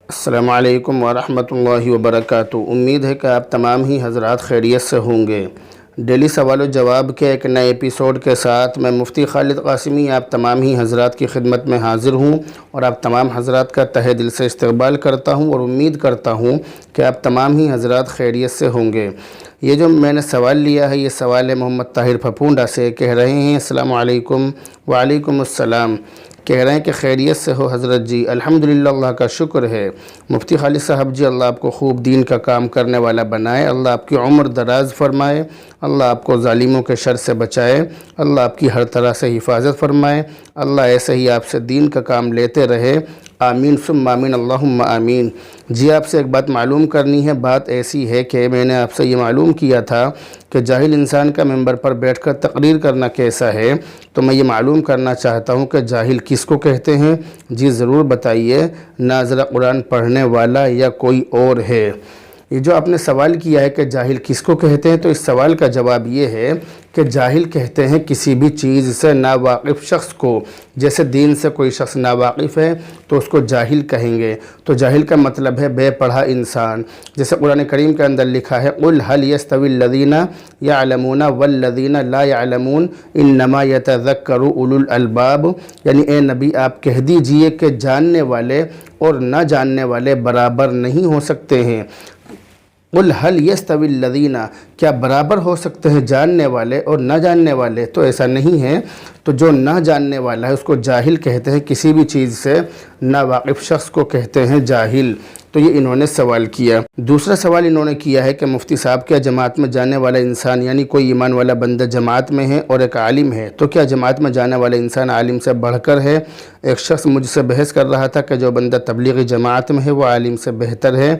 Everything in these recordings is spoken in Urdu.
السلام علیکم ورحمۃ اللہ وبرکاتہ۔ امید ہے کہ آپ تمام ہی حضرات خیریت سے ہوں گے۔ ڈیلی سوال و جواب کے ایک نئے ایپیسوڈ کے ساتھ میں مفتی خالد قاسمی آپ تمام ہی حضرات کی خدمت میں حاضر ہوں اور آپ تمام حضرات کا تہہ دل سے استقبال کرتا ہوں اور امید کرتا ہوں کہ آپ تمام ہی حضرات خیریت سے ہوں گے۔ یہ جو میں نے سوال لیا ہے، یہ سوال ہے محمد طاہر پھپونڈا سے۔ کہہ رہے ہیں السلام علیکم۔ وعلیکم السلام۔ کہہ رہے ہیں کہ خیریت سے ہو حضرت جی؟ الحمدللہ، اللہ کا شکر ہے۔ مفتی خالد صاحب جی، اللہ آپ کو خوب دین کا کام کرنے والا بنائے، اللہ آپ کی عمر دراز فرمائے، اللہ آپ کو ظالموں کے شر سے بچائے، اللہ آپ کی ہر طرح سے حفاظت فرمائے، اللہ ایسے ہی آپ سے دین کا کام لیتے رہے، آمین ثم آمین، اللہم آمین۔ جی، آپ سے ایک بات معلوم کرنی ہے۔ بات ایسی ہے کہ میں نے آپ سے یہ معلوم کیا تھا کہ جاہل انسان کا ممبر پر بیٹھ کر تقریر کرنا کیسا ہے، تو میں یہ معلوم کرنا چاہتا ہوں کہ جاہل کس کو کہتے ہیں؟ جی ضرور بتائیے، ناظرہ قرآن پڑھنے والا یا کوئی اور ہے؟ یہ جو آپ نے سوال کیا ہے کہ جاہل کس کو کہتے ہیں، تو اس سوال کا جواب یہ ہے کہ جاہل کہتے ہیں کسی بھی چیز سے ناواقف شخص کو۔ جیسے دین سے کوئی شخص ناواقف ہے تو اس کو جاہل کہیں گے۔ تو جاہل کا مطلب ہے بے پڑھا انسان۔ جیسے قرآن کریم کے اندر لکھا ہے قُلْ هَلْ يَسْتَوِي الَّذِينَ يَعْلَمُونَ وَالَّذِينَ لَا يَعْلَمُونَ إِنَّمَا يَتَذَكَّرُ أُولُو الْأَلْبَابِ، یعنی اے نبی آپ کہہ دیجئے کہ جاننے والے اور نہ جاننے والے برابر نہیں ہو سکتے ہیں۔ قُلْ هَلْ يَسْتَوِي الَّذِينَ، کیا برابر ہو سکتے ہیں جاننے والے اور نہ جاننے والے؟ تو ایسا نہیں ہے۔ تو جو نہ جاننے والا ہے اس کو جاہل کہتے ہیں، کسی بھی چیز سے ناواقف شخص کو کہتے ہیں جاہل۔ تو یہ انہوں نے سوال کیا۔ دوسرا سوال انہوں نے کیا ہے کہ مفتی صاحب کیا جماعت میں جانے والا انسان، یعنی کوئی ایمان والا بندہ جماعت میں ہے اور ایک عالم ہے، تو کیا جماعت میں جانے والا انسان عالم سے بڑھ کر ہے؟ ایک شخص مجھ سے بحث کر رہا تھا کہ جو بندہ تبلیغی جماعت میں ہے وہ عالم سے بہتر ہے۔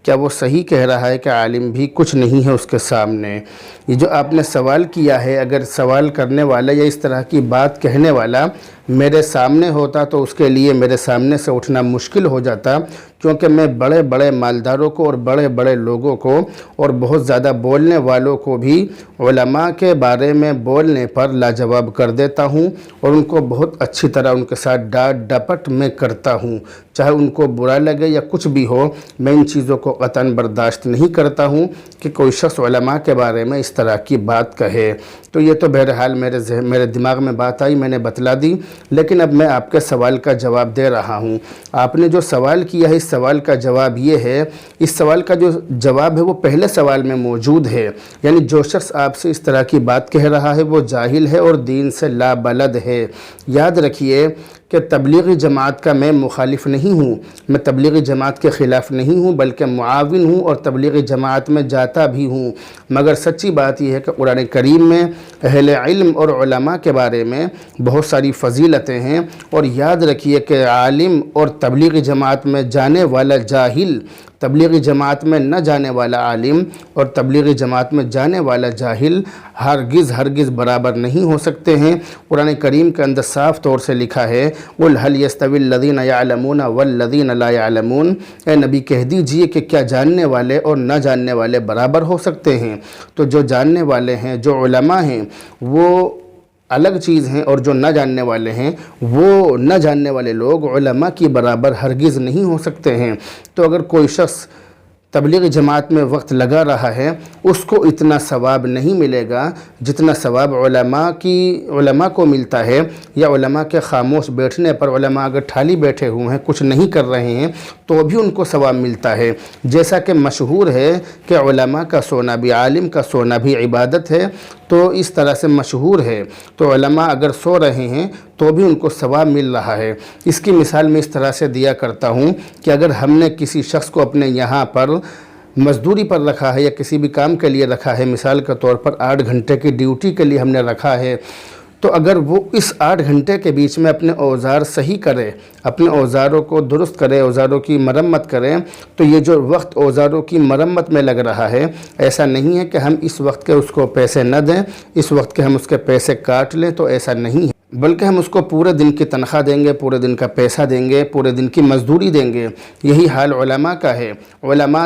کیا وہ صحیح کہہ رہا ہے کہ عالم بھی کچھ نہیں ہے اس کے سامنے؟ یہ جو آپ نے سوال کیا ہے، اگر سوال کرنے والا یا اس طرح کی بات کہنے والا میرے سامنے ہوتا تو اس کے لیے میرے سامنے سے اٹھنا مشکل ہو جاتا، کیونکہ میں بڑے بڑے مالداروں کو اور بڑے بڑے لوگوں کو اور بہت زیادہ بولنے والوں کو بھی علماء کے بارے میں بولنے پر لاجواب کر دیتا ہوں اور ان کو بہت اچھی طرح ان کے ساتھ ڈانٹ ڈپٹ میں کرتا ہوں، چاہے ان کو برا لگے یا کچھ بھی ہو۔ میں ان چیزوں کو قطعاً برداشت نہیں کرتا ہوں کہ کوئی شخص علماء کے بارے میں اس طرح کی بات کہے۔ تو یہ تو بہرحال میرے دماغ میں بات آئی، میں نے بتلا دی، لیکن اب میں آپ کے سوال کا جواب دے رہا ہوں۔ آپ نے جو سوال کیا ہے، اس سوال کا جواب یہ ہے، اس سوال کا جو جواب ہے وہ پہلے سوال میں موجود ہے، یعنی جو شخص آپ سے اس طرح کی بات کہہ رہا ہے وہ جاہل ہے اور دین سے لابلد ہے۔ یاد رکھیے کہ تبلیغی جماعت کا میں مخالف نہیں ہوں، میں تبلیغی جماعت کے خلاف نہیں ہوں، بلکہ معاون ہوں اور تبلیغی جماعت میں جاتا بھی ہوں، مگر سچی بات یہ ہے کہ قرآن کریم میں اہل علم اور علماء کے بارے میں بہت ساری فضیلتیں ہیں، اور یاد رکھیے کہ عالم اور تبلیغی جماعت میں جانے والا جاہل، تبلیغی جماعت میں نہ جانے والا عالم اور تبلیغی جماعت میں جانے والا جاہل ہرگز برابر نہیں ہو سکتے ہیں۔ قرآن کریم کے اندر صاف طور سے لکھا ہے قُلْ هَلْ يَسْتَوِي الَّذِينَ يَعْلَمُونَ وَالَّذِينَ لَا يَعْلَمُونَ، اے نبی کہہ دیجئے کہ کیا جاننے والے اور نہ جاننے والے برابر ہو سکتے ہیں؟ تو جو جاننے والے ہیں، جو علماء ہیں، وہ الگ چیز ہیں، اور جو نہ جاننے والے ہیں، وہ نہ جاننے والے لوگ علماء کی برابر ہرگز نہیں ہو سکتے ہیں۔ تو اگر کوئی شخص تبلیغی جماعت میں وقت لگا رہا ہے، اس کو اتنا ثواب نہیں ملے گا جتنا ثواب علماء کو ملتا ہے، یا علماء کے خاموش بیٹھنے پر، علماء اگر ٹھالی بیٹھے ہوئے ہیں، کچھ نہیں کر رہے ہیں، تو بھی ان کو ثواب ملتا ہے۔ جیسا کہ مشہور ہے کہ علماء کا سونا بھی، عالم کا سونا بھی عبادت ہے، تو اس طرح سے مشہور ہے۔ تو علماء اگر سو رہے ہیں تو بھی ان کو ثواب مل رہا ہے۔ اس کی مثال میں اس طرح سے دیا کرتا ہوں کہ اگر ہم نے کسی شخص کو اپنے یہاں پر مزدوری پر رکھا ہے یا کسی بھی کام کے لیے رکھا ہے، مثال کے طور پر 8 گھنٹے کی ڈیوٹی کے لیے ہم نے رکھا ہے، تو اگر وہ اس 8 گھنٹے کے بیچ میں اپنے اوزار صحیح کرے، اپنے اوزاروں کو درست کرے، اوزاروں کی مرمت کرے، تو یہ جو وقت اوزاروں کی مرمت میں لگ رہا ہے، ایسا نہیں ہے کہ ہم اس وقت کے اس کو پیسے نہ دیں، اس وقت کے ہم اس کے پیسے کاٹ لیں، تو ایسا نہیں ہے، بلکہ ہم اس کو پورے دن کی تنخواہ دیں گے، پورے دن کا پیسہ دیں گے، پورے دن کی مزدوری دیں گے۔ یہی حال علماء کا ہے۔ علماء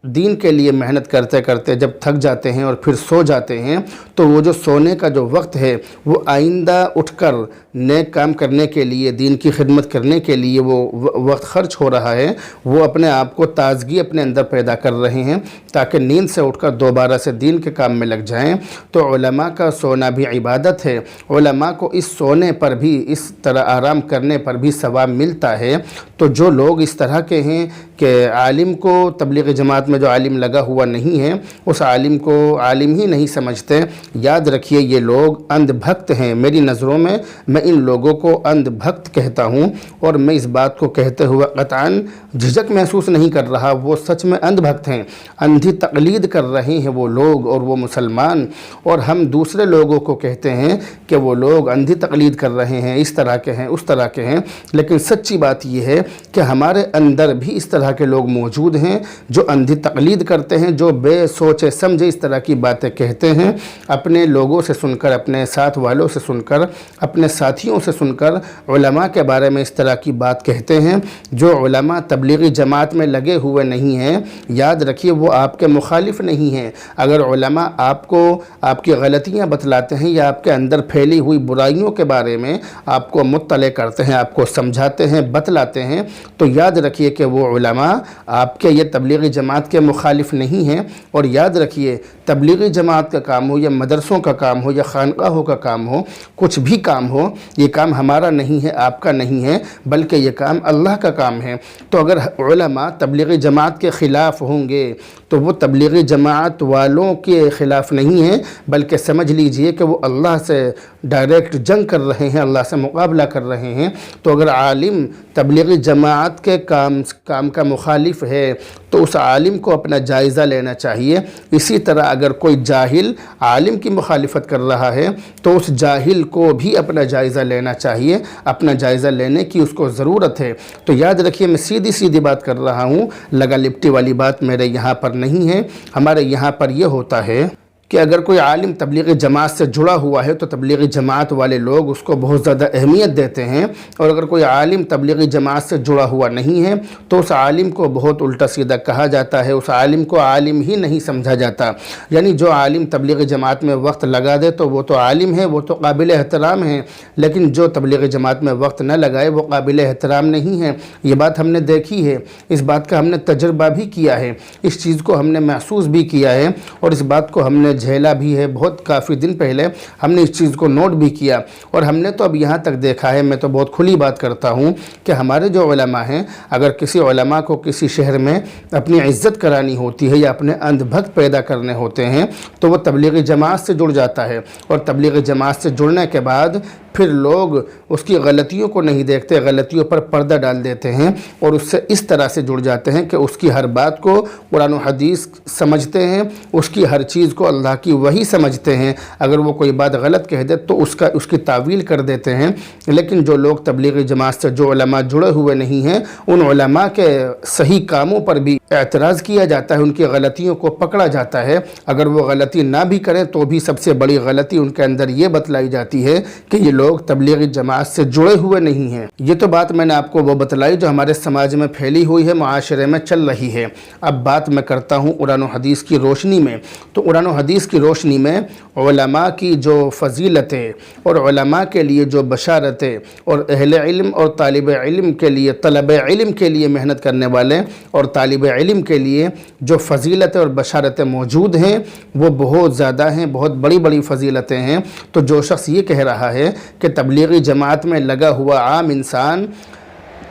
دین کے لیے محنت کرتے کرتے جب تھک جاتے ہیں اور پھر سو جاتے ہیں تو وہ جو سونے کا جو وقت ہے وہ آئندہ اٹھ کر نیک کام کرنے کے لیے، دین کی خدمت کرنے کے لیے وہ وقت خرچ ہو رہا ہے، وہ اپنے آپ کو تازگی اپنے اندر پیدا کر رہے ہیں تاکہ نیند سے اٹھ کر دوبارہ سے دین کے کام میں لگ جائیں۔ تو علماء کا سونا بھی عبادت ہے، علماء کو اس سونے پر بھی، اس طرح آرام کرنے پر بھی ثواب ملتا ہے۔ تو جو لوگ اس طرح کے ہیں کہ عالم کو، تبلیغ جماعت میں جو عالم لگا ہوا نہیں ہے اس عالم کو عالم ہی نہیں سمجھتے، یاد رکھیے یہ لوگ اندھ بھکت ہیں۔ میری نظروں میں ان لوگوں کو اندھ بھکت کہتا ہوں، اور میں اس بات کو کہتے ہوئے قطعاً جھجک محسوس نہیں کر رہا، وہ سچ میں اندھ بھکت ہیں، اندھی تقلید کر رہے ہیں وہ لوگ اور وہ مسلمان، اور ہم دوسرے لوگوں کو کہتے ہیں کہ وہ لوگ اندھی تقلید کر رہے ہیں، اس طرح کے ہیں، اس طرح کے ہیں۔ لیکن سچی بات یہ ہے کہ ہمارے اندر بھی اس طرح کے لوگ موجود ہیں جو اندھی تقلید کرتے ہیں، جو بے سوچے سمجھے اس طرح کی باتیں کہتے ہیں، اپنے لوگوں سے سن کر، اپنے ساتھ والوں سے سن کر، اپنے ساتھیوں سے سن کر علماء کے بارے میں اس طرح کی بات کہتے ہیں۔ جو علماء تبلیغی جماعت میں لگے ہوئے نہیں ہیں، یاد رکھیے وہ آپ کے مخالف نہیں ہیں۔ اگر علماء آپ کو آپ کی غلطیاں بتلاتے ہیں یا آپ کے اندر پھیلی ہوئی برائیوں کے بارے میں آپ کو مطلع کرتے ہیں، آپ کو سمجھاتے ہیں، بتلاتے ہیں، تو یاد رکھیے کہ وہ علماء آپ کے یہ تبلیغی جماعت کے مخالف نہیں ہیں۔ اور یاد رکھیے تبلیغی جماعت کا کام ہو یا مدرسوں کا کام ہو یا خانقاہوں کا کام ہو، کچھ بھی کام ہو، یہ کام ہمارا نہیں ہے، آپ کا نہیں ہے، بلکہ یہ کام اللہ کا کام ہے۔ تو اگر علماء تبلیغی جماعت کے خلاف ہوں گے تو وہ تبلیغی جماعت والوں کے خلاف نہیں ہیں، بلکہ سمجھ لیجئے کہ وہ اللہ سے ڈائریکٹ جنگ کر رہے ہیں، اللہ سے مقابلہ کر رہے ہیں۔ تو اگر عالم تبلیغی جماعت کے کام کا مخالف ہے تو اس عالم کو اپنا جائزہ لینا چاہیے۔ اسی طرح اگر کوئی جاہل عالم کی مخالفت کر رہا ہے تو اس جاہل کو بھی اپنا جائزہ لینا چاہیے، اپنا جائزہ لینے کی اس کو ضرورت ہے۔ تو یاد رکھیے میں سیدھی سیدھی بات کر رہا ہوں، لگا لپٹی والی بات میرے یہاں پر نہیں ہے۔ ہمارے یہاں پر یہ ہوتا ہے کہ اگر کوئی عالم تبلیغی جماعت سے جڑا ہوا ہے تو تبلیغی جماعت والے لوگ اس کو بہت زیادہ اہمیت دیتے ہیں، اور اگر کوئی عالم تبلیغی جماعت سے جڑا ہوا نہیں ہے تو اس عالم کو بہت الٹا سیدھا کہا جاتا ہے، اس عالم کو عالم ہی نہیں سمجھا جاتا۔ یعنی جو عالم تبلیغی جماعت میں وقت لگا دے تو وہ تو عالم ہے، وہ تو قابل احترام ہے، لیکن جو تبلیغی جماعت میں وقت نہ لگائے وہ قابل احترام نہیں ہے۔ یہ بات ہم نے دیکھی ہے، اس بات کا ہم نے تجربہ بھی کیا ہے، اس چیز کو ہم نے محسوس بھی کیا ہے، اور اس بات کو ہم نے جھیلا بھی ہے۔ بہت کافی دن پہلے ہم نے اس چیز کو نوٹ بھی کیا، اور ہم نے تو اب یہاں تک دیکھا ہے، میں تو بہت کھلی بات کرتا ہوں کہ ہمارے جو علماء ہیں، اگر کسی علماء کو کسی شہر میں اپنی عزت کرانی ہوتی ہے یا اپنے اندھ بھکت پیدا کرنے ہوتے ہیں تو وہ تبلیغی جماعت سے جڑ جاتا ہے، اور تبلیغی جماعت سے جڑنے کے بعد پھر لوگ اس کی غلطیوں کو نہیں دیکھتے، غلطیوں پر پردہ ڈال دیتے ہیں، اور اس سے اس طرح سے جڑ جاتے ہیں کہ اس کی ہر بات کو قرآن و حدیث سمجھتے ہیں، اس کی ہر چیز کو اللہ کی وحی سمجھتے ہیں۔ اگر وہ کوئی بات غلط کہہ دے تو اس کی تعویل کر دیتے ہیں۔ لیکن جو لوگ تبلیغی جماعت سے، جو علماء جڑے ہوئے نہیں ہیں، ان علماء کے صحیح کاموں پر بھی اعتراض کیا جاتا ہے، ان کی غلطیوں کو پکڑا جاتا ہے۔ اگر وہ غلطی نہ بھی کریں تو بھی سب سے بڑی غلطی ان کے اندر یہ بتلائی جاتی ہے کہ یہ لوگ تبلیغی جماعت سے جڑے ہوئے نہیں ہیں۔ یہ تو بات میں نے آپ کو وہ بتلائی جو ہمارے سماج میں پھیلی ہوئی ہے، معاشرے میں چل رہی ہے۔ اب بات میں کرتا ہوں قرآن و حدیث کی روشنی میں۔ تو قرآن و حدیث کی روشنی میں علماء کی جو فضیلتیں اور علماء کے لیے جو بشارتیں، اور اہل علم اور طالب علم کے لیے، طلب علم کے لیے محنت کرنے والے اور طالب علم کے لیے جو فضیلتیں اور بشارتیں موجود ہیں وہ بہت زیادہ ہیں، بہت بڑی بڑی فضیلتیں ہیں۔ تو جو شخص یہ کہہ رہا ہے کہ تبلیغی جماعت میں لگا ہوا عام انسان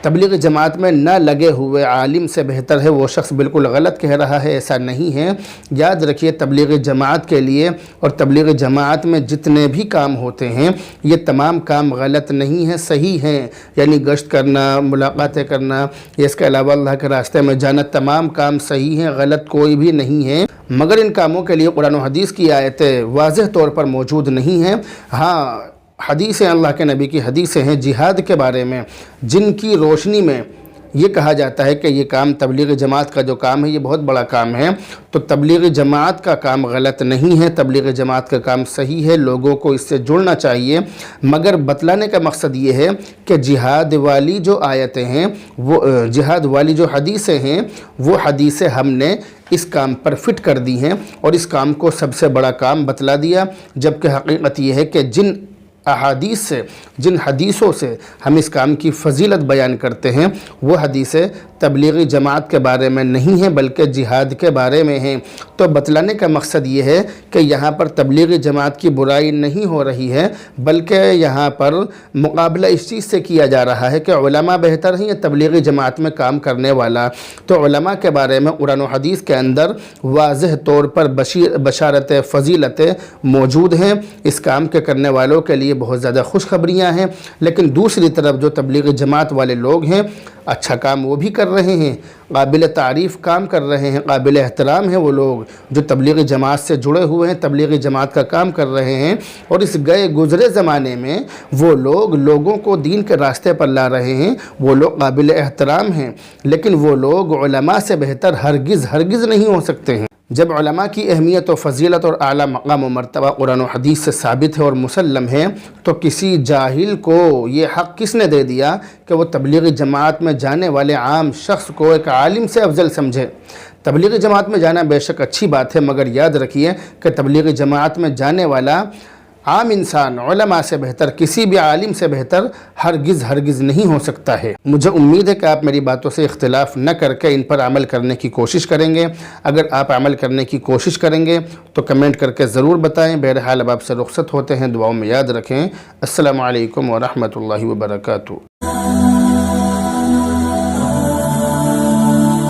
تبلیغی جماعت میں نہ لگے ہوئے عالم سے بہتر ہے، وہ شخص بالکل غلط کہہ رہا ہے، ایسا نہیں ہے۔ یاد رکھیے تبلیغی جماعت کے لیے اور تبلیغی جماعت میں جتنے بھی کام ہوتے ہیں یہ تمام کام غلط نہیں ہیں، صحیح ہیں۔ یعنی گشت کرنا، ملاقاتیں کرنا، اس کے علاوہ اللہ کے راستے میں جانا، تمام کام صحیح ہیں، غلط کوئی بھی نہیں ہے، مگر ان کاموں کے لیے قرآن و حدیث کی آیتیں واضح طور پر موجود نہیں ہیں۔ ہاں حدیثیں، اللہ کے نبی کی حدیثیں ہیں جہاد کے بارے میں، جن کی روشنی میں یہ کہا جاتا ہے کہ یہ کام تبلیغ جماعت کا جو کام ہے یہ بہت بڑا کام ہے، تو تبلیغ جماعت کا کام غلط نہیں ہے، تبلیغ جماعت کا کام صحیح ہے، لوگوں کو اس سے جڑنا چاہیے، مگر بتلانے کا مقصد یہ ہے کہ جہاد والی جو آیتیں ہیں، وہ جہاد والی جو حدیثیں ہیں، وہ حدیثیں ہم نے اس کام پر فٹ کر دی ہیں اور اس کام کو سب سے بڑا کام بتلا دیا، جبکہ حقیقت یہ ہے کہ جن احادیث سے، جن حدیثوں سے ہم اس کام کی فضیلت بیان کرتے ہیں، وہ حدیثیں تبلیغی جماعت کے بارے میں نہیں ہیں بلکہ جہاد کے بارے میں ہیں۔ تو بتلانے کا مقصد یہ ہے کہ یہاں پر تبلیغی جماعت کی برائی نہیں ہو رہی ہے، بلکہ یہاں پر مقابلہ اس چیز سے کیا جا رہا ہے کہ علماء بہتر ہیں یا تبلیغی جماعت میں کام کرنے والا۔ تو علماء کے بارے میں قرآن و حدیث کے اندر واضح طور پر بشارت فضیلتیں موجود ہیں، اس کام کے کرنے والوں کے لیے بہت زیادہ خوشخبریاں ہیں، لیکن دوسری طرف جو تبلیغی جماعت والے لوگ ہیں اچھا کام وہ بھی کر رہے ہیں، قابل تعریف کام کر رہے ہیں، قابل احترام ہیں وہ لوگ جو تبلیغی جماعت سے جڑے ہوئے ہیں، تبلیغی جماعت کا کام کر رہے ہیں، اور اس گئے گزرے زمانے میں وہ لوگ لوگوں کو دین کے راستے پر لا رہے ہیں، وہ لوگ قابل احترام ہیں، لیکن وہ لوگ علماء سے بہتر ہرگز نہیں ہو سکتے ہیں۔ جب علماء کی اہمیت و فضیلت اور اعلیٰ مقام و مرتبہ قرآن و حدیث سے ثابت ہے اور مسلم ہے، تو کسی جاہل کو یہ حق کس نے دے دیا کہ وہ تبلیغی جماعت میں جانے والے عام شخص کو ایک عالم سے افضل سمجھے؟ تبلیغی جماعت میں جانا بے شک اچھی بات ہے، مگر یاد رکھیے کہ تبلیغی جماعت میں جانے والا عام انسان علماء سے بہتر، کسی بھی عالم سے بہتر ہرگز نہیں ہو سکتا ہے۔ مجھے امید ہے کہ آپ میری باتوں سے اختلاف نہ کر کے ان پر عمل کرنے کی کوشش کریں گے۔ اگر آپ عمل کرنے کی کوشش کریں گے تو کمنٹ کر کے ضرور بتائیں۔ بہرحال اب آپ سے رخصت ہوتے ہیں، دعاؤں میں یاد رکھیں۔ السلام علیکم ورحمۃ اللہ وبرکاتہ۔